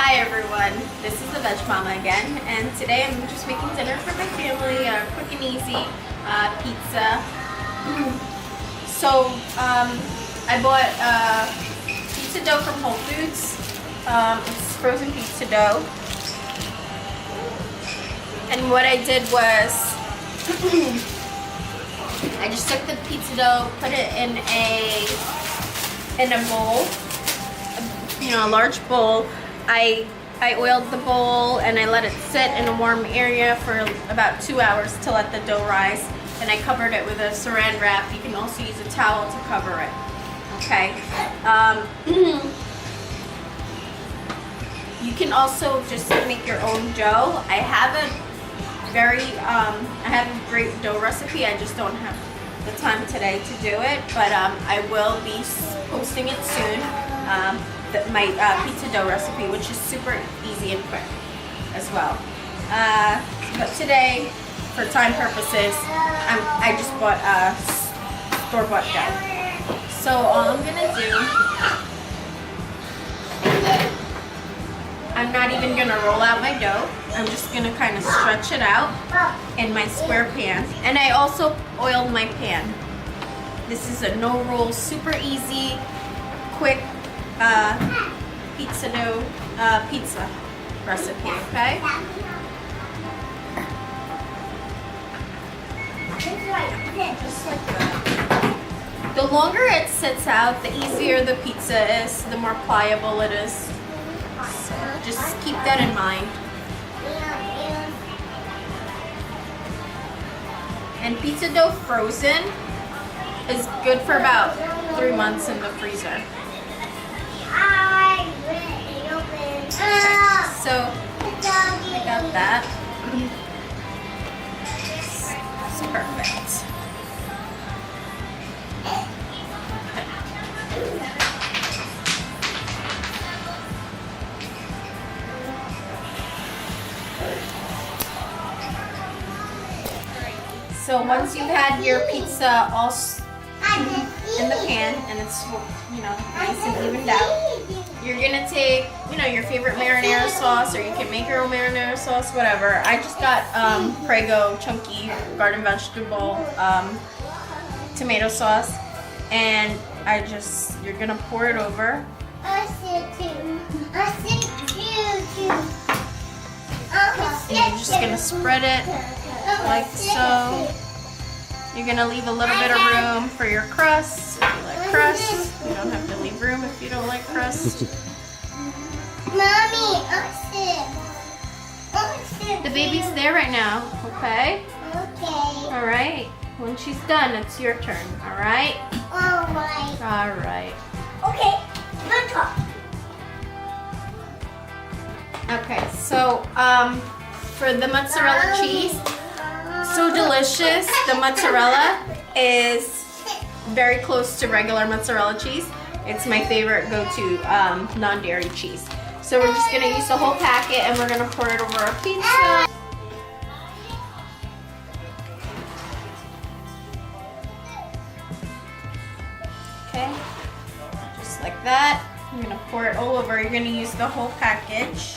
Hi everyone, this is the Veg Mama again, and today I'm just making dinner for my family, quick and easy, pizza. So, I bought pizza dough from Whole Foods. It's frozen pizza dough. And what I did was, I just took the pizza dough, put it in a bowl, a large bowl. I oiled the bowl and I let it sit in a warm area for about 2 hours to let the dough rise. And I covered it with a saran wrap. You can also use a towel to cover it. Okay. You can also just make your own dough. I have a great dough recipe. I just don't have the time today to do it, but I will be posting it soon. My pizza dough recipe, which is super easy and quick as well. But today, for time purposes, I just bought store-bought dough. So all I'm gonna do, I'm not even gonna roll out my dough. I'm just gonna kind of stretch it out in my square pan. And I also oiled my pan. This is a no-roll, super easy, quick pizza dough pizza recipe, okay? Just like that. The longer it sits out, the easier the pizza is, the more pliable it is. So just keep that in mind. And pizza dough frozen is good for about 3 months in the freezer. So I got that. It's perfect. So once you've had your pizza all in the pan and it's nice and evened out, you're gonna take your favorite marinara sauce, or you can make your own marinara sauce, whatever. I just got Prego chunky garden vegetable tomato sauce, and you're gonna pour it over. And you're just gonna spread it like so. You're gonna leave a little bit of room for your crust if you like crust. You don't have to leave room if you don't like crust. Mommy, the baby's there right now, okay? Okay. All right. When she's done, it's your turn. All right. All right. All right. Okay. Good talk. Okay. So, for the mozzarella cheese, so delicious. The mozzarella is very close to regular mozzarella cheese. It's my favorite go-to non-dairy cheese. So we're just gonna use the whole packet and we're gonna pour it over our pizza. Okay, just like that. You're gonna pour it all over. You're gonna use the whole package.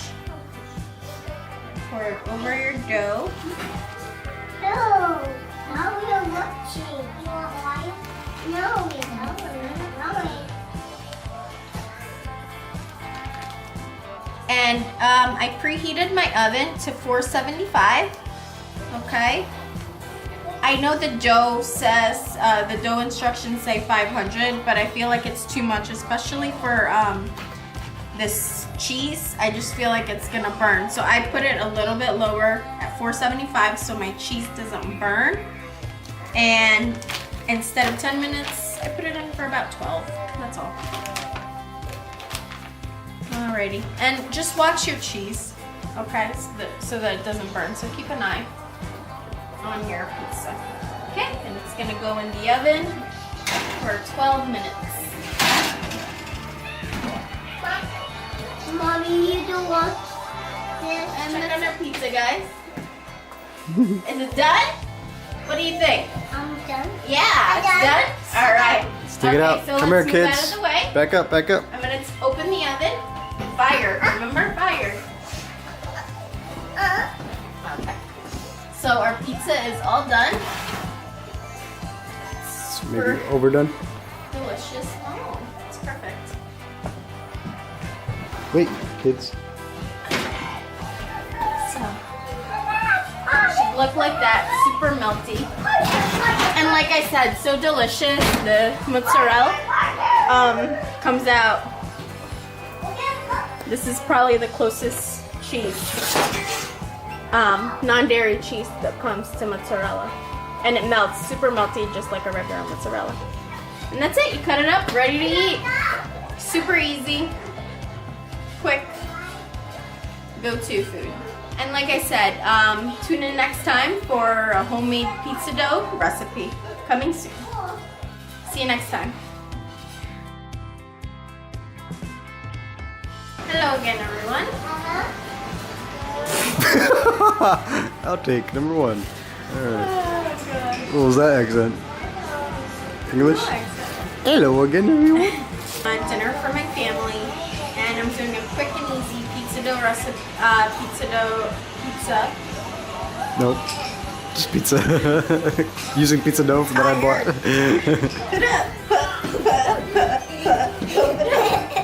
Pour it over your dough. No. Now we are watching. You want wine? No, we don't. And I preheated my oven to 475. Okay. I know the dough says, the dough instructions say 500, but I feel like it's too much, especially for this cheese. I just feel like it's gonna burn. So I put it a little bit lower at 475 so my cheese doesn't burn. And instead of 10 minutes, I put it in for about 12. That's all. Alrighty, and just watch your cheese, okay, so that it doesn't burn. So keep an eye on your pizza. Okay, and it's gonna go in the oven for 12 minutes. Mommy, you don't want this. And check on our pizza, guys. Is it done? What do you think? I'm done. Yeah, it's done? All right. Stick it out. So Come here, let's move kids. out of the way. Back up, back up. I'm gonna open the oven. Fire, remember? Fire. pizza is all done. Maybe overdone. Delicious. Oh, it's perfect. Wait, kids. So, should look like that, super melty. And like I said, so delicious. The mozzarella comes out. This is probably the closest cheese, non-dairy cheese that comes to mozzarella. And it melts, super melty, just like a regular mozzarella. And that's it, you cut it up, ready to eat. Super easy, quick, go-to food. And like I said, tune in next time for a homemade pizza dough recipe coming soon. See you next time. Hello again, everyone. I'll take number 1. Alright. Oh, What was that accent? English? good. Hello again, everyone. Dinner for my family, and I'm doing a quick and easy pizza dough recipe. Pizza. Nope. Just pizza. Using pizza dough that I bought. Pump it up.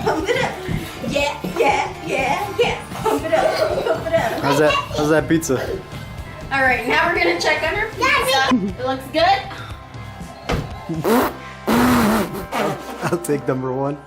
Pump it up. Yeah. Pump it up. How's that pizza? All right, now we're gonna check on our pizza. It looks good. I'll take number 1.